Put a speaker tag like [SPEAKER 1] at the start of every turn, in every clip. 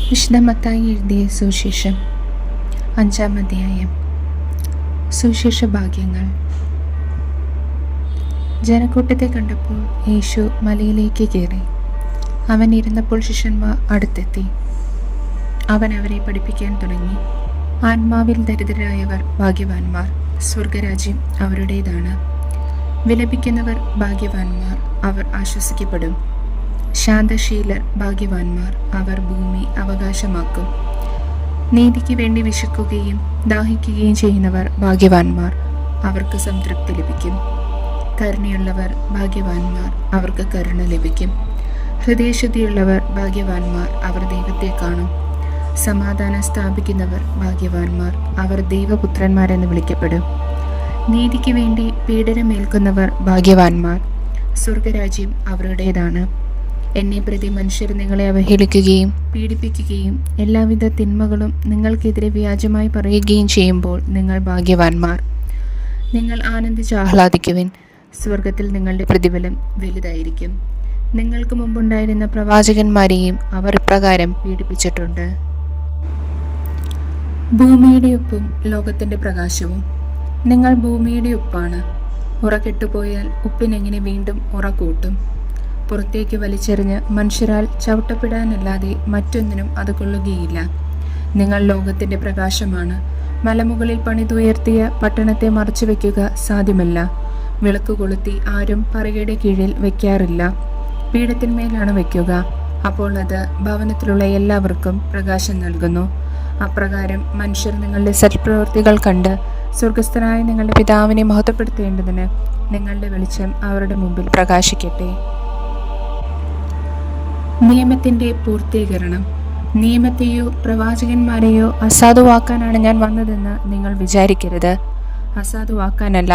[SPEAKER 1] വിശുദ്ധ മത്തായി എഴുതിയ സുവിശേഷം 5-ാം അധ്യായം. സുവിശേഷ ഭാഗ്യങ്ങൾ. ജനക്കൂട്ടത്തെ കണ്ടപ്പോൾ യേശു മലയിലേക്ക് കയറി. അവൻ ഇരുന്നപ്പോൾ ശിഷ്യന്മാർ അടുത്തെത്തി. അവൻ അവരെ പഠിപ്പിക്കാൻ തുടങ്ങി. ആത്മാവിൽ ദരിദ്രരായവർ ഭാഗ്യവാന്മാർ, സ്വർഗരാജ്യം അവരുടേതാണ്. വിലപിക്കുന്നവർ ഭാഗ്യവാന്മാർ, അവർ ആശ്വസിക്കപ്പെടും. ശാന്തശീലർ ഭാഗ്യവാന്മാർ, അവർ ഭൂമി അവകാശമാക്കും. നീതിക്ക് വേണ്ടി വിശക്കുകയും ദാഹിക്കുകയും ചെയ്യുന്നവർ ഭാഗ്യവാന്മാർ, അവർക്ക് സംതൃപ്തി ലഭിക്കും. കരുണയുള്ളവർ ഭാഗ്യവാന്മാർ, അവർക്ക് കരുണ ലഭിക്കും. ഹൃദയശുദ്ധിയുള്ളവർ ഭാഗ്യവാന്മാർ, അവർ ദൈവത്തെ കാണും. സമാധാനം സ്ഥാപിക്കുന്നവർ ഭാഗ്യവാന്മാർ, അവർ ദൈവപുത്രന്മാരെന്ന് വിളിക്കപ്പെടും. നീതിക്ക് വേണ്ടി പീഡനമേൽക്കുന്നവർ ഭാഗ്യവാന്മാർ, സ്വർഗരാജ്യം അവരുടേതാണ്. എന്നെ പ്രതി മനുഷ്യർ നിങ്ങളെ അവഹേളിക്കുകയും പീഡിപ്പിക്കുകയും എല്ലാവിധ തിന്മകളും നിങ്ങൾക്കെതിരെ വ്യാജമായി പറയുകയും ചെയ്യുമ്പോൾ നിങ്ങൾ ഭാഗ്യവാന്മാർ. നിങ്ങൾ ആനന്ദിച്ച് ആഹ്ലാദിക്കുവിൻ, സ്വർഗത്തിൽ നിങ്ങളുടെ പ്രതിഫലം വലുതായിരിക്കും. നിങ്ങൾക്ക് മുമ്പുണ്ടായിരുന്ന പ്രവാചകന്മാരെയും അവർ ഇപ്രകാരം പീഡിപ്പിച്ചിട്ടുണ്ട്. ഭൂമിയുടെ ഉപ്പും ലോകത്തിൻ്റെ പ്രകാശവും. നിങ്ങൾ ഭൂമിയുടെ ഉപ്പാണ്. ഉറ കെട്ടുപോയാൽ ഉപ്പിനെങ്ങനെ വീണ്ടും ഉറ കൂട്ടും? പുറത്തേക്ക് വലിച്ചെറിഞ്ഞ് മനുഷ്യരാൽ ചവിട്ടപ്പെടാനല്ലാതെ മറ്റൊന്നിനും അത് കൊള്ളുകയില്ല. നിങ്ങൾ ലോകത്തിൻ്റെ പ്രകാശമാണ്. മലമുകളിൽ പണിതുയർത്തിയ പട്ടണത്തെ മറച്ചു വയ്ക്കുക സാധ്യമല്ല. വിളക്ക് കൊളുത്തി ആരും പറയുടെ കീഴിൽ വയ്ക്കാറില്ല, പീഠത്തിന്മേലാണ് വയ്ക്കുക. അപ്പോൾ അത് ഭവനത്തിലുള്ള എല്ലാവർക്കും പ്രകാശം നൽകുന്നു. അപ്രകാരം മനുഷ്യർ നിങ്ങളുടെ സൽപ്രവൃത്തികൾ കണ്ട് സ്വർഗസ്ഥനായ നിങ്ങളുടെ പിതാവിനെ മഹത്വപ്പെടുത്തേണ്ടതിന് നിങ്ങളുടെ വെളിച്ചം അവരുടെ മുമ്പിൽ പ്രകാശിക്കട്ടെ. നിയമത്തിൻ്റെ പൂർത്തീകരണം. നിയമത്തെയോ പ്രവാചകന്മാരെയോ അസാധുവാക്കാനാണ് ഞാൻ വന്നതെന്ന് നിങ്ങൾ വിചാരിക്കരുത്. അസാധുവാക്കാനല്ല,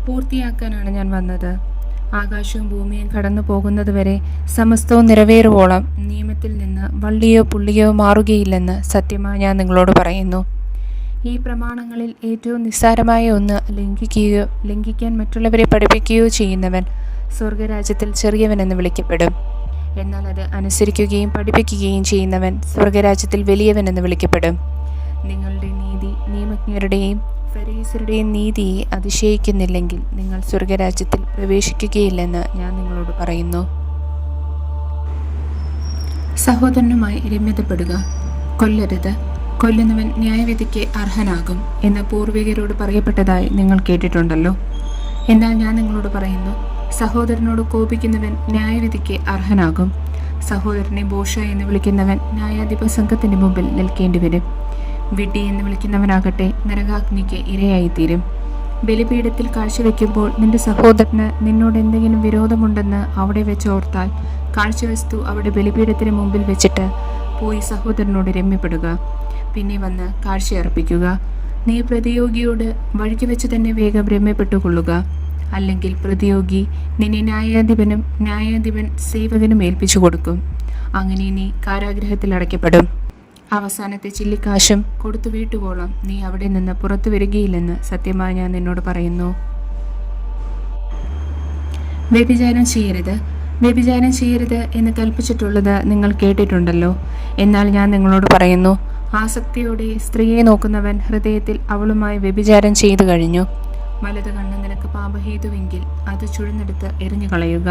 [SPEAKER 1] പൂർത്തിയാക്കാനാണ് ഞാൻ വന്നത്. ആകാശവും ഭൂമിയും കടന്നു പോകുന്നതുവരെ സമസ്തവും നിറവേറുവോളം നിയമത്തിൽ നിന്ന് വള്ളിയോ പുള്ളിയോ മാറുകയില്ലെന്ന് സത്യമായി ഞാൻ നിങ്ങളോട് പറയുന്നു. ഈ പ്രമാണങ്ങളിൽ ഏറ്റവും നിസ്സാരമായ ഒന്ന് ലംഘിക്കാൻ മറ്റുള്ളവരെ പഠിപ്പിക്കുകയോ ചെയ്യുന്നവൻ സ്വർഗരാജ്യത്തിൽ ചെറിയവനെന്ന് വിളിക്കപ്പെടും. എന്നാൽ അത് അനുസരിക്കുകയും പഠിപ്പിക്കുകയും ചെയ്യുന്നവൻ സ്വർഗരാജ്യത്തിൽ വലിയവനെന്ന് വിളിക്കപ്പെടും. നിങ്ങളുടെ നീതി നിയമജ്ഞരുടെയും ഫരീസരുടെയും നീതിയെ അതിശയിക്കുന്നില്ലെങ്കിൽ നിങ്ങൾ സ്വർഗരാജ്യത്തിൽ പ്രവേശിക്കുകയില്ലെന്ന് ഞാൻ നിങ്ങളോട് പറയുന്നു. സഹോദരനുമായി രമ്യതപ്പെടുക. കൊല്ലരുത്, കൊല്ലുന്നവൻ ന്യായവിധിക്ക് അർഹനാകും എന്ന് പൂർവികരോട് പറയപ്പെട്ടതായി നിങ്ങൾ കേട്ടിട്ടുണ്ടല്ലോ. എന്നാൽ ഞാൻ നിങ്ങളോട് പറയുന്നു, സഹോദരനോട് കോപിക്കുന്നവൻ ന്യായവിധിക്ക് അർഹനാകും. സഹോദരനെ ബോഷ എന്ന് വിളിക്കുന്നവൻ ന്യായാധിപ സംഘത്തിന്റെ മുമ്പിൽ നിൽക്കേണ്ടി വരും. വിഡ്ഢി എന്ന് വിളിക്കുന്നവനാകട്ടെ നരകാഗ്നിക്ക് ഇരയായിത്തീരും. ബലിപീഠത്തിൽ കാഴ്ചവെക്കുമ്പോൾ നിന്റെ സഹോദരന് നിന്നോട് എന്തെങ്കിലും വിരോധമുണ്ടെന്ന് അവിടെ വെച്ച് ഓർത്താൽ കാഴ്ചവസ്തു അവിടെ ബലിപീഠത്തിന് മുമ്പിൽ വെച്ചിട്ട് പോയി സഹോദരനോട് രമ്യപ്പെടുക. പിന്നെ വന്ന് കാഴ്ചയർപ്പിക്കുക. നീ പ്രതിയോഗിയോട് വഴിക്ക് വെച്ച് തന്നെ വേഗം രമ്യപ്പെട്ടുകൊള്ളുക. അല്ലെങ്കിൽ പ്രതിയോഗി നിന്നെ ന്യായാധിപൻ സേവകനും ഏൽപ്പിച്ചു കൊടുക്കും. അങ്ങനെ നീ കാരാഗൃഹത്തിൽ അടയ്ക്കപ്പെടും. അവസാനത്തെ ചില്ലിക്കാശും കൊടുത്തു വീട്ടുവോളം നീ അവിടെ നിന്ന് പുറത്തു വരികയില്ലെന്ന് സത്യമായി ഞാൻ നിന്നോട് പറയുന്നു. വ്യഭിചാരം ചെയ്യരുത്. വ്യഭിചാരം ചെയ്യരുത് എന്ന് കൽപ്പിച്ചിട്ടുള്ളത് നിങ്ങൾ കേട്ടിട്ടുണ്ടല്ലോ. എന്നാൽ ഞാൻ നിങ്ങളോട് പറയുന്നു, ആസക്തിയോടെ സ്ത്രീയെ നോക്കുന്നവൻ ഹൃദയത്തിൽ അവളുമായി വ്യഭിചാരം ചെയ്തു കഴിഞ്ഞു. വലത് കണ്ണ് നിനക്ക് പാപഹേതുവെങ്കിൽ അത് ചുഴന്നെടുത്ത് എറിഞ്ഞു കളയുക.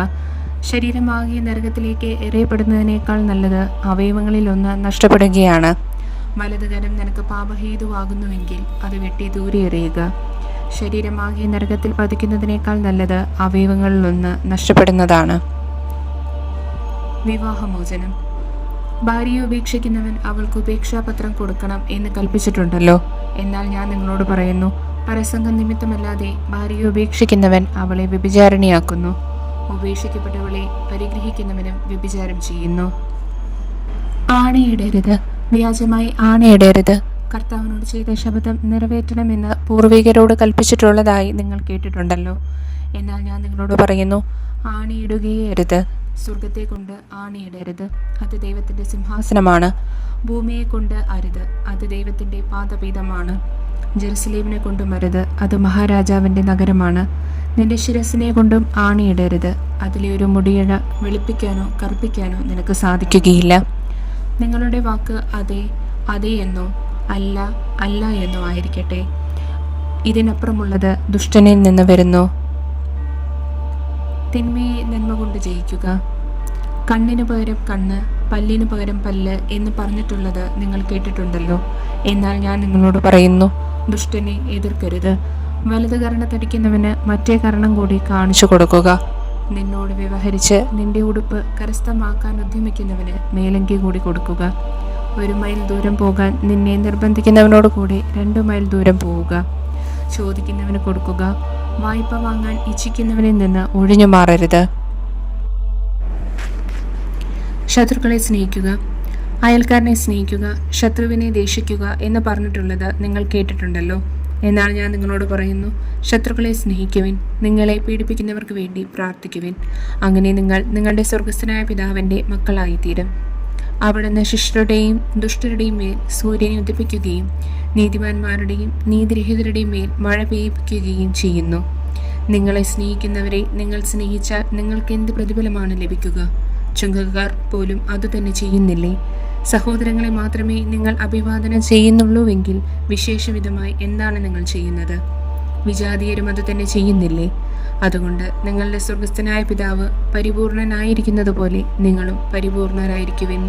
[SPEAKER 1] ശരീരമാകിയ നരകത്തിലേക്ക് എറിയപ്പെടുന്നതിനേക്കാൾ നല്ലത് അവയവങ്ങളിൽ ഒന്ന് നഷ്ടപ്പെടുകയാണ്. വലത് കരം നിനക്ക് പാപഹേതുവാകുന്നുവെങ്കിൽ അത് വെട്ടി ദൂരെ എറിയുക. ശരീരമാകിയ നരകത്തിൽ പതിക്കുന്നതിനേക്കാൾ നല്ലത് അവയവങ്ങളിലൊന്ന് നഷ്ടപ്പെടുന്നതാണ്. വിവാഹമോചനം. ഭാര്യയെ ഉപേക്ഷിക്കുന്നവൻ അവൾക്ക് ഉപേക്ഷാപത്രം കൊടുക്കണം എന്ന് കൽപ്പിച്ചിട്ടുണ്ടല്ലോ. എന്നാൽ ഞാൻ നിങ്ങളോട് പറയുന്നു, പരസംഗം നിമിത്തമല്ലാതെ ഭാര്യയെ ഉപേക്ഷിക്കുന്നവൻ അവളെ വ്യഭിചാരിണിയാക്കുന്നു. ഉപേക്ഷിക്കപ്പെട്ടവളെ പരിഗ്രഹിക്കുന്നവനും വ്യഭിചാരം ചെയ്യുന്നു. ആണയിടരുത്. വ്യാജമായി ആണയിടരുത്. കർത്താവിനോട് ചെയ്ത ശപഥം നിറവേറ്റണമെന്ന് പൂർവികരോട് കൽപ്പിച്ചിട്ടുള്ളതായി നിങ്ങൾ കേട്ടിട്ടുണ്ടല്ലോ. എന്നാൽ ഞാൻ നിങ്ങളോട് പറയുന്നു, ആണയിടുകയേ അരുത്. സ്വർഗത്തെ കൊണ്ട് ആണയിടരുത്, അത് ദൈവത്തിൻ്റെ സിംഹാസനമാണ്. ഭൂമിയെ കൊണ്ട് അരുത്, അത് ദൈവത്തിൻ്റെ പാദപീഠമാണ്. ജെറുസലേമിനെ കൊണ്ടും അരുത്, അത് മഹാരാജാവിൻ്റെ നഗരമാണ്. നിന്റെ ശിരസിനെ കൊണ്ടും ആണിയിടരുത്, അതിലെ ഒരു മുടിയിഴ വെളുപ്പിക്കാനോ കറുപ്പിക്കാനോ നിനക്ക് സാധിക്കുകയില്ല. നിങ്ങളുടെ വാക്ക് അതെ അതെ എന്നോ അല്ല അല്ല എന്നോ ആയിരിക്കട്ടെ. ഇതിനപ്പുറമുള്ളത് ദുഷ്ടനിൽ നിന്ന് വരുന്നു. തിന്മയെ നന്മ കൊണ്ട് ജയിക്കുക. കണ്ണിന് പകരം കണ്ണ്, പല്ലിന് പകരം പല്ല് എന്ന് പറഞ്ഞിട്ടുള്ളത് നിങ്ങൾ കേട്ടിട്ടുണ്ടല്ലോ. എന്നാൽ ഞാൻ നിങ്ങളോട് പറയുന്നു, ദുഷ്ടനെ എതിർക്കരുത്. വലത് കർണത്തടിക്കുന്നവന് മറ്റേ കർണം കൂടി കാണിച്ചു കൊടുക്കുക. നിന്നോട് വ്യവഹരിച്ച് നിന്റെ ഉടുപ്പ് കരസ്ഥമാക്കാൻ ഉദ്യമിക്കുന്നവന് മേലങ്കി കൂടി കൊടുക്കുക. 1 മൈൽ ദൂരം പോകാൻ നിന്നെ നിർബന്ധിക്കുന്നവനോട് കൂടി 2 മൈൽ ദൂരം പോവുക. ചോദിക്കുന്നവന് കൊടുക്കുക. വായ്പ വാങ്ങാൻ ഇച്ഛിക്കുന്നവനിൽ നിന്ന് ഒഴിഞ്ഞു മാറരുത്. ശത്രുക്കളെ സ്നേഹിക്കുക, അയൽക്കാരനെ സ്നേഹിക്കുക, ശത്രുവിനെ ദേഷിക്കുക എന്ന് പറഞ്ഞിട്ടുള്ളത് നിങ്ങൾ കേട്ടിട്ടുണ്ടല്ലോ. എന്നാൽ ഞാൻ നിങ്ങളോട് പറയുന്നു, ശത്രുക്കളെ സ്നേഹിക്കുവിൻ, നിങ്ങളെ പീഡിപ്പിക്കുന്നവർക്ക് വേണ്ടി പ്രാർത്ഥിക്കുവിൻ. അങ്ങനെ നിങ്ങൾ നിങ്ങളുടെ സ്വർഗസ്ഥനായ പിതാവിൻ്റെ മക്കളായിത്തീരും. അവിടുന്ന് ശിഷ്ടരുടെയും ദുഷ്ടരുടെയും മേൽ സൂര്യനെ ഉദിപ്പിക്കുകയും നീതിമാന്മാരുടെയും നീതിരഹിതരുടെയും മേൽ മഴ പെയ്യിപ്പിക്കുകയും ചെയ്യുന്നു. നിങ്ങളെ സ്നേഹിക്കുന്നവരെ നിങ്ങൾ സ്നേഹിച്ചാൽ നിങ്ങൾക്ക് എന്ത് പ്രതിഫലമാണ് ലഭിക്കുക? ചുങ്കക്കാർ പോലും അതുതന്നെ ചെയ്യുന്നില്ലേ? സഹോദരങ്ങളെ മാത്രമേ നിങ്ങൾ അഭിവാദനം ചെയ്യുന്നുള്ളൂവെങ്കിൽ വിശേഷവിധമായി എന്താണ് നിങ്ങൾ ചെയ്യുന്നത്? വിജാതീയരും അതുതന്നെ ചെയ്യുന്നില്ലേ? അതുകൊണ്ട് നിങ്ങളുടെ സ്വർഗസ്ഥനായ പിതാവ് പരിപൂർണനായിരിക്കുന്നത് പോലെ നിങ്ങളും പരിപൂർണരായിരിക്കുവിൻ.